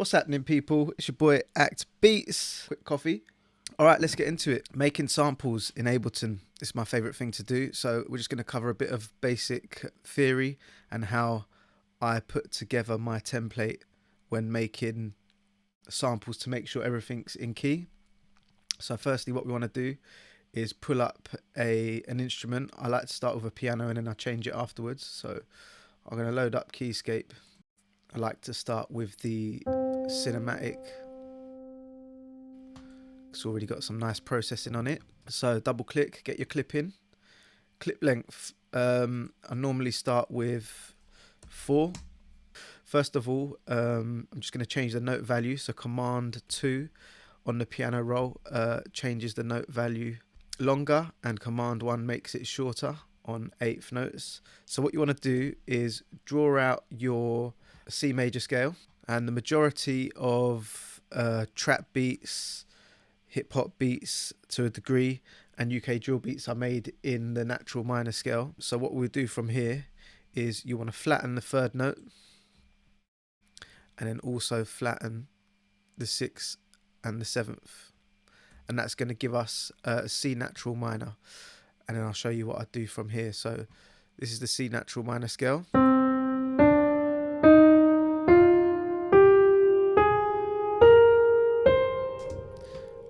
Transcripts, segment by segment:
What's happening, people? It's your boy Act Beats. Quick coffee. All right, let's get into it. Making samples in Ableton is my favorite thing to do. So we're just going to cover a bit of basic theory and how I put together my template when making samples to make sure everything's in key. So firstly, what we want to do is pull up an instrument. I like to start with a piano and then I change it afterwards. So I'm going to load up Keyscape. I like to start with the cinematic. It's already got some nice processing on it. So double click, get your clip in. Clip length, I normally start with 4. First of all, I'm just going to change the note value. So Command 2 on the piano roll changes the note value longer, and Command 1 makes it shorter on 8th notes. So what you want to do is draw out your C major scale, and the majority of trap beats, hip hop beats to a degree, and UK drill beats are made in the natural minor scale. So what we'll do from here is you want to flatten the 3rd note and then also flatten the 6th and the 7th, and that's going to give us a C natural minor, and then I'll show you what I do from here. So this is the C natural minor scale.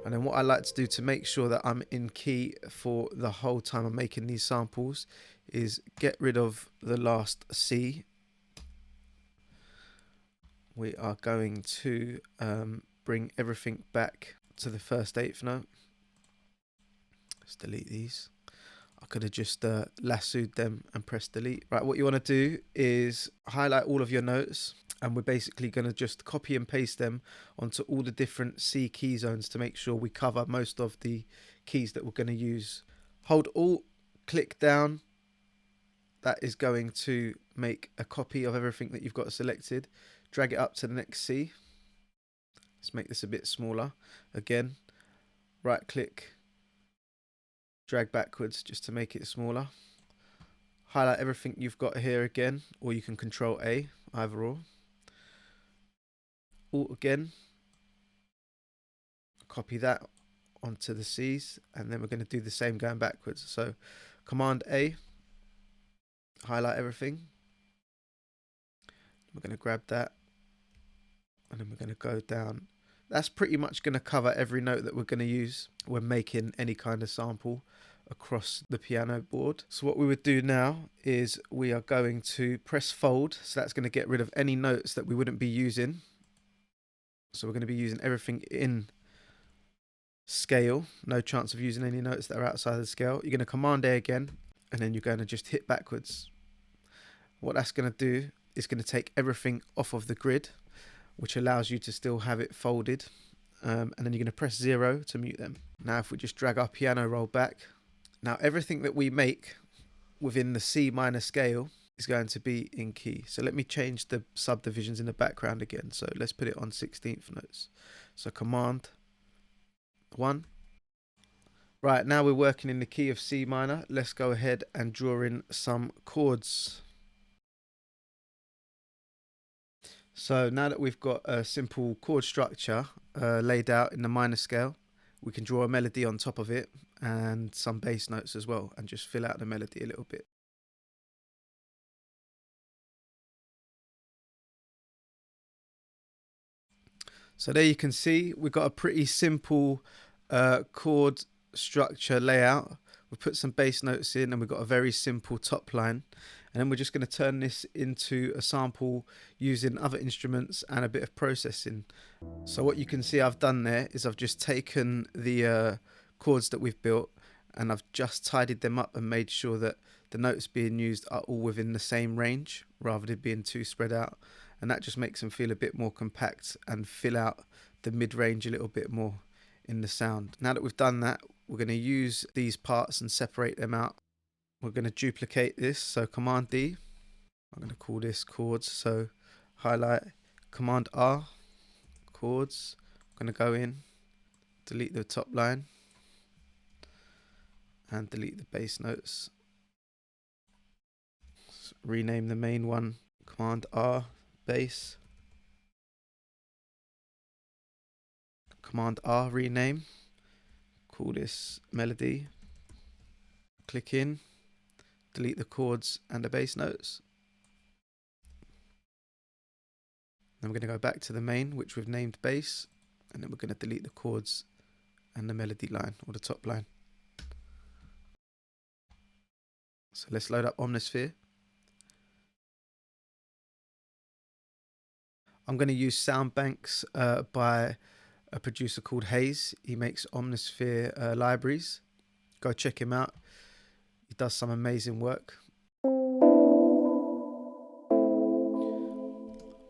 And then what I like to do to make sure that I'm in key for the whole time I'm making these samples is get rid of the last C. We are going to bring everything back to the 1st 8th note. Let's delete these. I could have just lassoed them and pressed delete. Right, what you want to do is highlight all of your notes, and we're basically going to just copy and paste them onto all the different C key zones to make sure we cover most of the keys that we're going to use. Hold Alt, click down. That is going to make a copy of everything that you've got selected. Drag it up to the next C. Let's make this a bit smaller. Again, right click, drag backwards just to make it smaller. Highlight everything you've got here again, or you can Control A, either or. Alt again, copy that onto the C's, and then we're going to do the same going backwards. So Command A, highlight everything. We're going to grab that, and then we're going to go down. That's pretty much going to cover every note that we're going to use when making any kind of sample across the piano board. So what we would do now is we are going to press fold. So that's going to get rid of any notes that we wouldn't be using. So we're going to be using everything in scale. No chance of using any notes that are outside of the scale. You're going to Command A again, and then you're going to just hit backwards. What that's going to do is going to take everything off of the grid, which allows you to still have it folded. And then you're going to press 0 to mute them. Now if we just drag our piano roll back, now everything that we make within the C minor scale is going to be in key. So let me change the subdivisions in the background again. So let's put it on 16th notes. So Command 1. Right, now we're working in the key of C minor. Let's go ahead and draw in some chords. So now that we've got a simple chord structure laid out in the minor scale, we can draw a melody on top of it and some bass notes as well, and just fill out the melody a little bit. So there you can see we've got a pretty simple chord structure layout. We've put some bass notes in, and we've got a very simple top line. And then we're just going to turn this into a sample using other instruments and a bit of processing. So what you can see I've done there is I've just taken the chords that we've built, and I've just tidied them up and made sure that the notes being used are all within the same range rather than being too spread out. And that just makes them feel a bit more compact and fill out the mid-range a little bit more in the sound. Now that we've done that, we're going to use these parts and separate them out. We're going to duplicate this, so Command D. I'm going to call this chords, so highlight, Command R, chords. I'm going to go in, delete the top line, and delete the bass notes. Rename the main one Command R, bass. Command R, rename, call this melody, click in, delete the chords and the bass notes. Then we're going to go back to the main, which we've named bass, and then we're going to delete the chords and the melody line, or the top line. So let's load up Omnisphere. I'm going to use sound banks by a producer called Hayes. He makes Omnisphere libraries. Go check him out. He does some amazing work.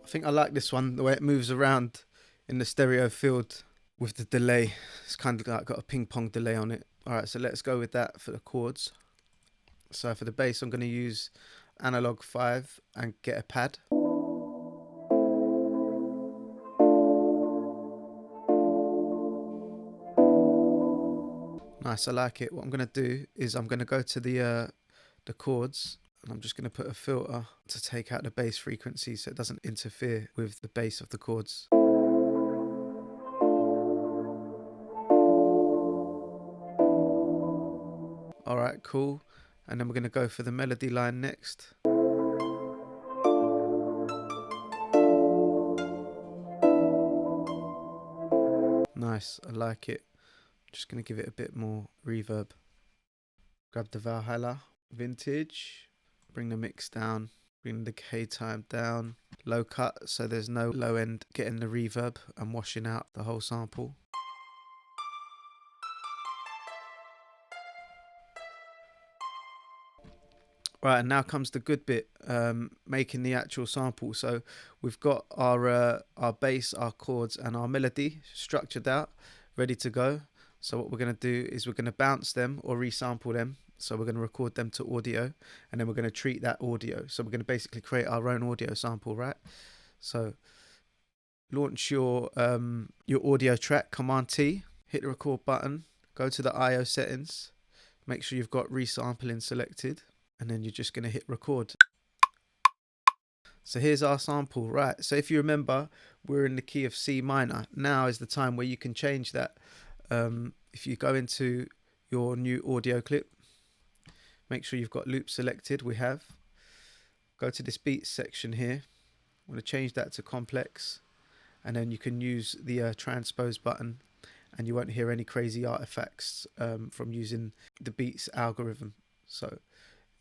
I think I like this one, the way it moves around in the stereo field with the delay. It's kind of like got a ping pong delay on it. Alright, so let's go with that for the chords. So for the bass, I'm going to use analog 5 and get a pad. Nice, I like it. What I'm going to do is I'm going to go to the chords, and I'm just going to put a filter to take out the bass frequency so it doesn't interfere with the bass of the chords. Alright, cool. And then we're going to go for the melody line next. Nice, I like it. Just going to give it a bit more reverb. Grab the Valhalla, vintage, bring the mix down, bring the decay time down, low cut so there's no low end getting the reverb and washing out the whole sample. Right, and now comes the good bit, making the actual sample. So we've got our bass, our chords and our melody structured out, ready to go. So what we're going to do is we're going to bounce them or resample them. So we're going to record them to audio, and then we're going to treat that audio. So we're going to basically create our own audio sample, right? So launch your audio track, Command T, hit the record button, go to the IO settings, make sure you've got resampling selected, and then you're just going to hit record. So here's our sample, right? So if you remember, we're in the key of C minor. Now is the time where you can change that. If you go into your new audio clip, make sure you've got loop selected. We have. Go to this beats section here. I'm going to change that to complex, and then you can use the transpose button, and you won't hear any crazy artifacts from using the beats algorithm. So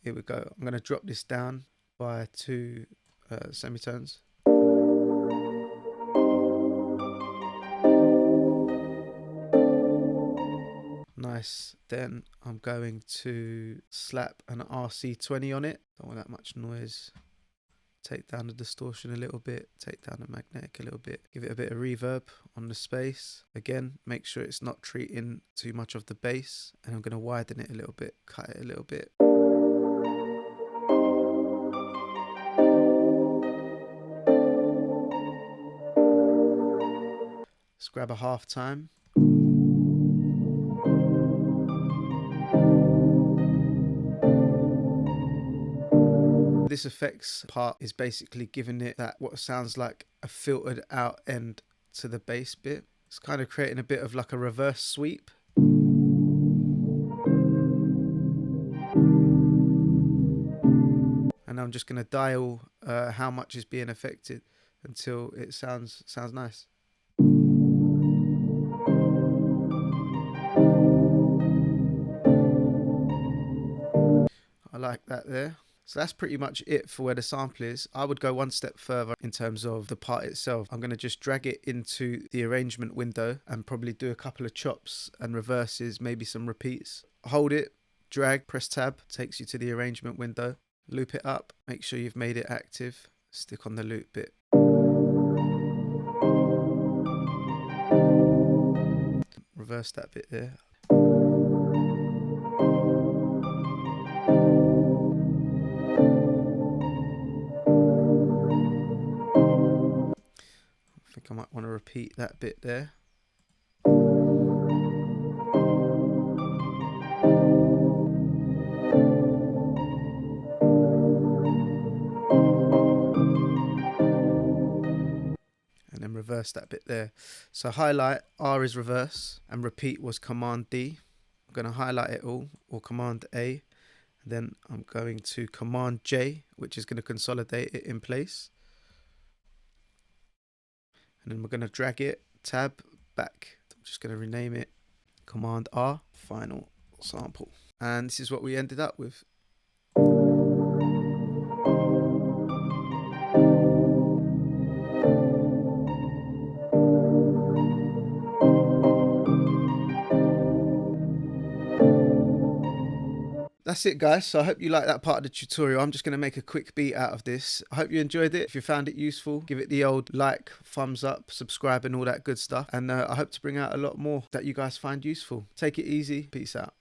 here we go. I'm going to drop this down by 2 semitones. Nice. Then I'm going to slap an RC20 on it. Don't want that much noise. Take down the distortion a little bit, take down the magnetic a little bit, give it a bit of reverb on the space. Again, make sure it's not treating too much of the bass, and I'm going to widen it a little bit, cut it a little bit. Let's grab a half time. This effects part is basically giving it that what sounds like a filtered out end to the bass bit. It's kind of creating a bit of like a reverse sweep. And I'm just going to dial how much is being affected until it sounds nice. I like that there. So that's pretty much it for where the sample is. I would go one step further in terms of the part itself. I'm going to just drag it into the arrangement window and probably do a couple of chops and reverses, maybe some repeats. Hold it, drag, press tab, takes you to the arrangement window. Loop it up, make sure you've made it active. Stick on the loop bit. Reverse that bit there. I think I might want to repeat that bit there. reverse that bit there. So highlight, R is reverse, and repeat was Command D. I'm going to highlight it all, or Command A. Then I'm going to Command J, which is going to consolidate it in place. And then we're going to drag it, tab, back. I'm just going to rename it Command R, final sample. And this is what we ended up with. That's it, guys. So I hope you like that part of the tutorial. I'm just going to make a quick beat out of this. I hope you enjoyed it. If you found it useful, give it the old like, thumbs up, subscribe and all that good stuff. And I hope to bring out a lot more that you guys find useful. Take it easy. Peace out.